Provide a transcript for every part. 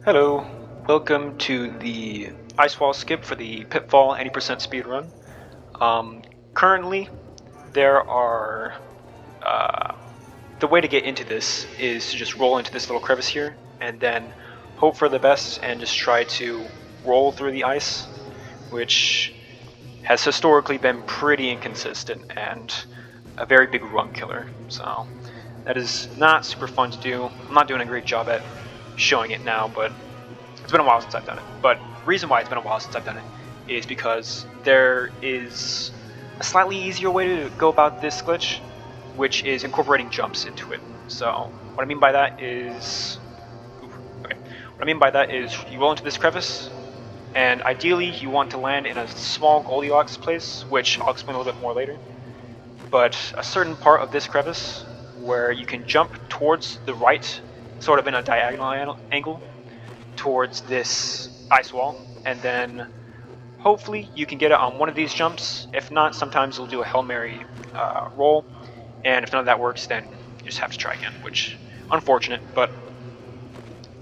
Hello, welcome to the Ice Wall skip for the Pitfall 80% speed run. Currently, there are the way to get into this is to just roll into this little crevice here, and then hope for the best and just try to roll through the ice, which has historically been pretty inconsistent and a very big run killer. So that is not super fun to do. I'm not doing a great job at showing it now, but it's been a while since I've done it. But the reason why it's been a while since I've done it is because there is a slightly easier way to go about this glitch, which is incorporating jumps into it. So what I mean by that is, you roll into this crevice, and ideally you want to land in a small Goldilocks place, which I'll explain a little bit more later. But a certain part of this crevice where you can jump towards the right, sort of in a diagonal angle, towards this ice wall, and then hopefully you can get it on one of these jumps. If not, sometimes you'll do a Hail Mary roll, and if none of that works, then you just have to try again, which unfortunate, but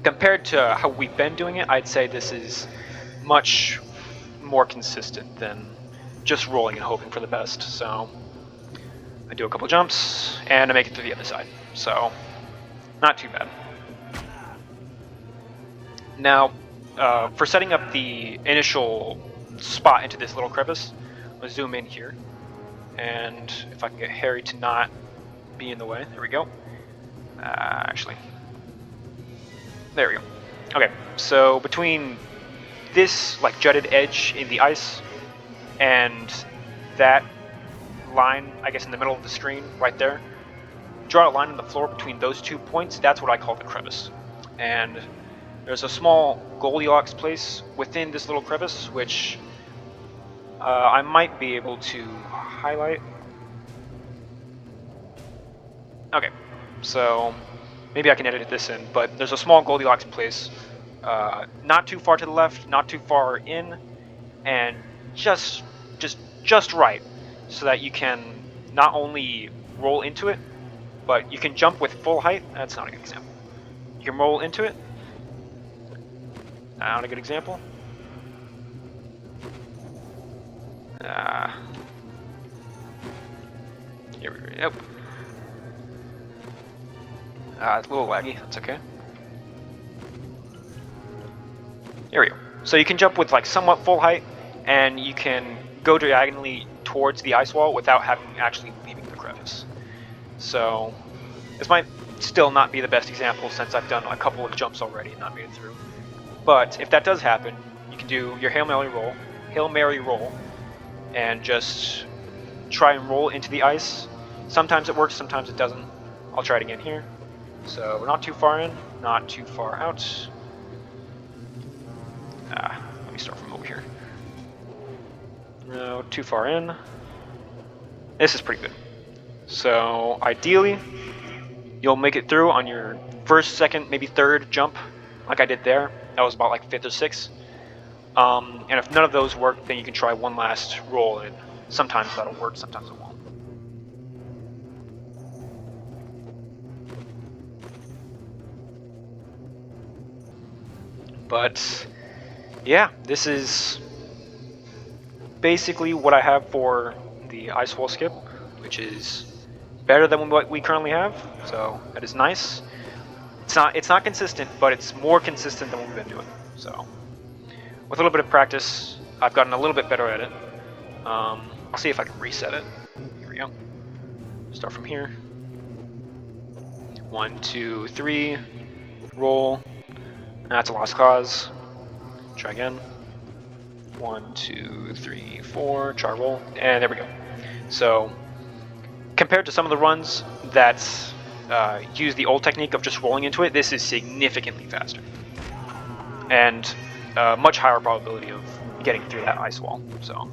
compared to how we've been doing it, I'd say this is much more consistent than just rolling and hoping for the best. So I do a couple jumps and I make it to the other side, so not too bad. Now, for setting up the initial spot into this little crevice, I'm going to zoom in here, and if I can get Harry to not be in the way, there we go. Actually, there we go. Okay, so between this like jutted edge in the ice and that line, I guess in the middle of the screen right there, draw a line on the floor between those 2 points. That's what I call the crevice. And there's a small Goldilocks place within this little crevice, which I might be able to highlight. Okay, so maybe I can edit this in, but there's a small Goldilocks place, not too far to the left, not too far in, and just right, so that you can not only roll into it, but you can jump with full height. That's not a good example. You can roll into it. Not a good example. Here we go. Yep. It's a little laggy. That's okay. Here we go. So you can jump with like somewhat full height, and you can go diagonally towards the ice wall without having actually leaving the crevice. So this might still not be the best example since I've done a couple of jumps already and not made it through. But if that does happen, you can do your Hail Mary roll, and just try and roll into the ice. Sometimes it works, sometimes it doesn't. I'll try it again here. So we're not too far in, not too far out. Let me start from over here. No, too far in. This is pretty good. So ideally, you'll make it through on your first, second, maybe third jump, like I did there. That was about like 5th or 6th. And if none of those work, then you can try one last roll, and sometimes that'll work, sometimes it won't. But yeah, this is basically what I have for the Ice Wall skip, which is better than what we currently have, so that is nice. It's not consistent, but it's more consistent than what we've been doing. So with a little bit of practice, I've gotten a little bit better at it. I'll see if I can reset it. Here we go. Start from here. 1, 2, 3. Roll. That's a lost cause. Try again. 1, 2, 3, 4. Try roll. And there we go. So compared to some of the runs that use the old technique of just rolling into it, this is significantly faster. And much higher probability of getting through that ice wall. So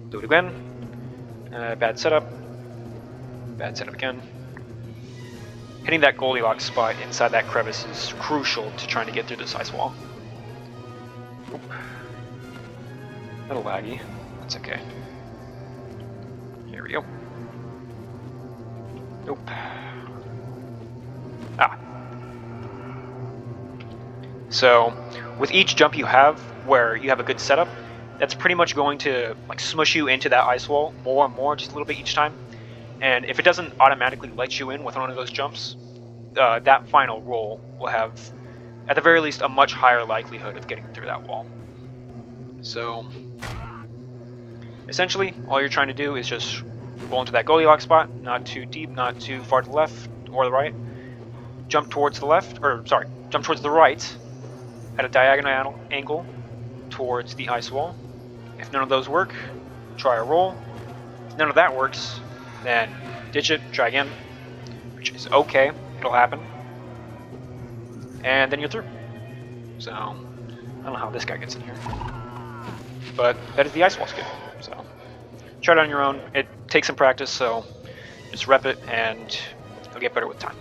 do it again. Bad setup. Bad setup again. Hitting that Goldilocks spot inside that crevice is crucial to trying to get through this ice wall. Oop. A little laggy. That's okay. Here we go. Nope. So with each jump you have where you have a good setup, that's pretty much going to like smush you into that ice wall more and more, just a little bit each time. And if it doesn't automatically let you in with one of those jumps, that final roll will have, at the very least, a much higher likelihood of getting through that wall. So essentially, all you're trying to do is just roll into that Goldilocks spot, not too deep, not too far to the left or the right. Jump towards the left, or sorry, jump towards the right at a diagonal angle towards the ice wall. If none of those work, try a roll. If none of that works, then ditch it, try again, which is okay, it'll happen. And then you're through. So, I don't know how this guy gets in here. But that is the ice wall skip, so try it on your own. It takes some practice, so just rep it and you'll get better with time.